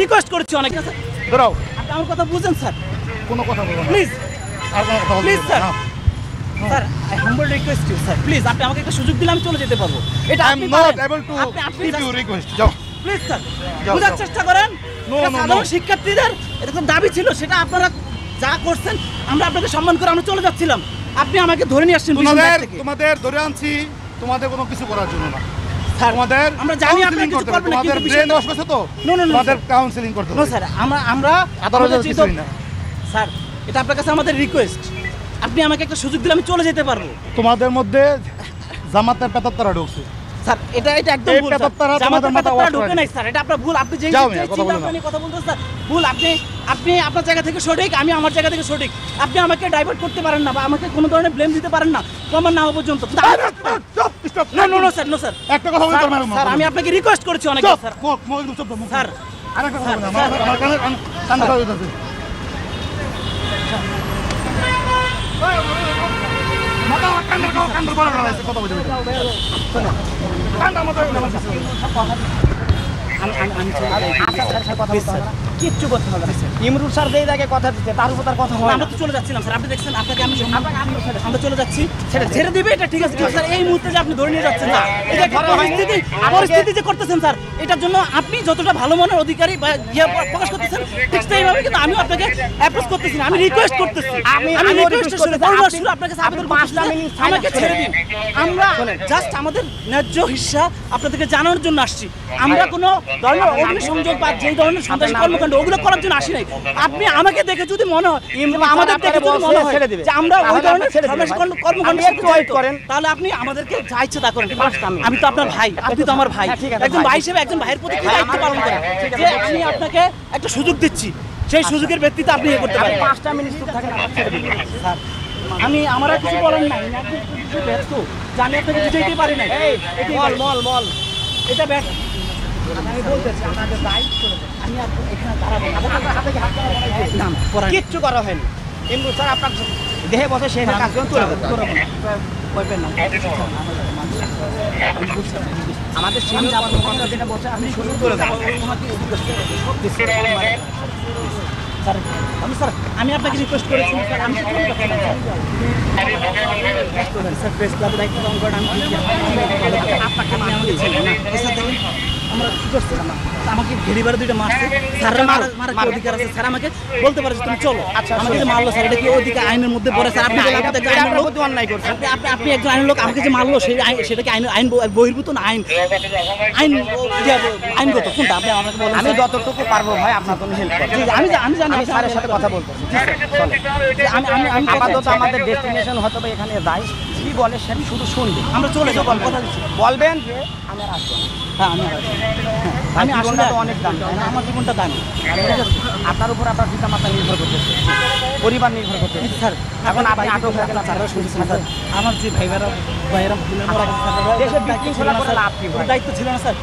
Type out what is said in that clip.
Request করেছি অনেক। দাঁড়াও, আপনি আমার কথা বুঝেন স্যার, কোনো কথা বলবো না। প্লিজ আর কোনো কথা বলবো প্লিজ না। Sir, sir I humble request you sir, please আপনি আমাকে একটা সুযোগ দিলে আমি চলে যেতে পারবো। এটা I am আপনি not পারেন। able to আপনি give you request. যাও। প্লিজ স্যার যাও, বোঝার যাও। চেষ্টা করেন। No, এটা no, সাধারণ no. শিক্ষার্থীদের এরকম দাবি ছিল, সেটা আপনারা যা করছেন আমরা আপনাকে সম্মান করে আমরা চলে যাচ্ছিলাম, আপনি আমাকে ধরে নিয়ে আসছেন পিছন দিক থেকে। তোমাদের ধরে আনছি তোমাদের কোনো কিছু করার জন্য না। স্যার, তোমাদের আমরা জানি আপনি counseling কিছু করতে হবে। করবেন না, তোমাদের কিন্তু ব্রেন ওয়াশ করছে তো, No, no, no, তোমাদের sir. কাউন্সিলিং করতে নো হবে। স্যার, আমরা আদালতের আমাদের কিছুই না। স্যার এটা আপনার কাছে আমাদের রিকোয়েস্ট, আপনি আমাকে একটা সুযোগ দিলে আমি চলে যেতে পারবো। তোমাদের মধ্যে জামাতের পেতাত্তারা ঢুকছে। স্যার এটা একদম এই ভুল স্যার। পেতাত্তারা জামাতের তোমাদের মাথা পেতাত্তারা wash ঢোকে করে নাই স্যার, এটা আপনার ভুল। আপনি যেই যাও যে মিয়া, কথা চিন্তা বলো না। ভাবনা নিয়ে কথা বলতেছেন স্যার ভুল। আপনি আপনার জায়গা থেকে সঠিক, আমি আমার জায়গা থেকে সঠিক। আপনি আমাকে ডাইভার্ট করতে পারেন না বা আমাকে কোনো ধরনের ব্লেম দিতে পারেন না প্রমাণ না হওয়া পর্যন্ত। No no no sir, no sir, একটা কথা বলতে পারবো না। স্যার আমি আপনাকে রিকোয়েস্ট করেছি অনেক চুপ, স্যার। চুপ, চুপ, স্যার আরেকটা কথা স্যার, বলবো না। স্যার। আমার কানে কথা বলতেছে। মাথা কান্দার বড় করা হয়েছে, কথা বলতে বলতে। কান্দার মতো কিচ্ছু করতে হবে না স্যার। ইমরুল স্যার যেই জায়গায় কথা দিচ্ছে তার উপর তার কথা হয় আমরা না। তো চলে যাচ্ছিলাম স্যার, আপনি দেখছেন আপনাকে আমি আমরা চলে যাচ্ছি, ছেড়ে দিবে এটা ঠিক আছে, কিন্তু স্যার এই মুহূর্তে যে আপনি ধরে নিয়ে যাচ্ছেন না, এটা একটা পরিস্থিতি যে করতেছেন স্যার, এটার জন্য আপনি যতটা ভালো মনের অধিকারী বা প্রকাশ করতেছেন ঠিক সেইভাবে কিন্তু আমিও আপনাকে অ্যাপ্রোচ করতেছি না, আমি রিকোয়েস্ট করতেছি। আমি রিকোয়েস্ট করতেছি আপনার কাছে আবেদন করতেছি, আমাকে ছেড়ে দিন। আমরা জাস্ট আমাদের ন্যায্য হিস্সা আপনাদেরকে জানানোর জন্য আসছি। আমরা কোনো ধরনের অগ্নিসংযোগ বা যেই ধরনের সন্ত্রাসী কর্মকাণ্ড ওগুলো করার জন্য আসি নাই। আপনি আমাকে দেখে যদি মনে হয় বা আমাদের দেখে যদি মনে হয় যে আমরা ওই ধরনের সন্ত্রাসী কর্মকাণ্ড করেন, তাহলে আপনি আমাদেরকে যা ইচ্ছে তা করেন। আমি তো আপনার ভাই, আপনি তো আমার ভাই, একজন ভাই হিসেবে একজন ভাইয়ের প্রতি কি দায়িত্ব পালন করেন যে আমি আপনাকে একটা সুযোগ দিচ্ছি, সেই সুযোগের ভিত্তিতে আপনি ইয়ে করতে পারেন। 5টা মিনিট চুপ থাকেন, স্যার আমি আমার আর কিছু বলার নাই, না কিছু ব্যর্থ জানি আপনাকে বুঝাইতে পারি না। মল এটা ব্যর্থ আমি বলতেছি, আমাদের দায়িত্ব আমি এখানে দাঁড়াবো না। কিচ্ছু করা হয়নি। ইমরুল স্যার আপনার দেহে বসে সেই কাজ করে তুলে দেবেন। আমাদের সিনিয়র কর্মকর্তা যেটা বসে আপনি শুরু করে দেবেন। স্যার আমি আপনাকে রিকোয়েস্ট করেছি স্যার, আমি স্যার প্রেস ক্লাবের দায়িত্ব পালন করেন, আমি আপনাকে আমাদের ছেলে না স্যার দেখেন আমরা কি করছিলাম, আমাকে ঘেরিবারে দুইটা মারছে, স্যারের মারার কি অধিকার আছে? স্যার আমাকে বলতে পারে যে তুমি চলো। আচ্ছা আমাকে যে মারলো স্যার এটা কি অধিকার আইনের মধ্যে পড়ে? স্যার আপনি অন্যায় করছেন। আপনি একজন আইনের লোক, আমাকে যে মারলো সেই সেটা কি আইন বহির্ভূত না আইনগত কোনটা আপনি আমাকে বলেন। আমি যতটুকু পারবো ভাই আপনার জন্য হেল্প করব। আমি জানি স্যারের সাথে কথা বলবো। আমি আপাতত আমাদের ডেস্টিনেশন হয়তো বা এখানে যাই, কি বলে সে শুধু শুনবে। আমরা চলে যাবো, কথা দিচ্ছি। বলবেন যে আমি আর আসবো না। হ্যাঁ আমি জীবনটা তো অনেক দাম, তাই না? আমার জীবনটা দামি। আপনার উপর আপনার পিতা মাতা নির্ভর করতেছে, পরিবার নির্ভর করতেছে। স্যার এখন আপনি আটক হয়ে গেলেন, স্যাররা শুনছেন স্যার, আমার যে ভাইয়েরা বোনের মরা গেছে স্যার, দেশে বিশৃঙ্খলা করে লাভ কি ভাই? দায়িত্ব ছিল না স্যার।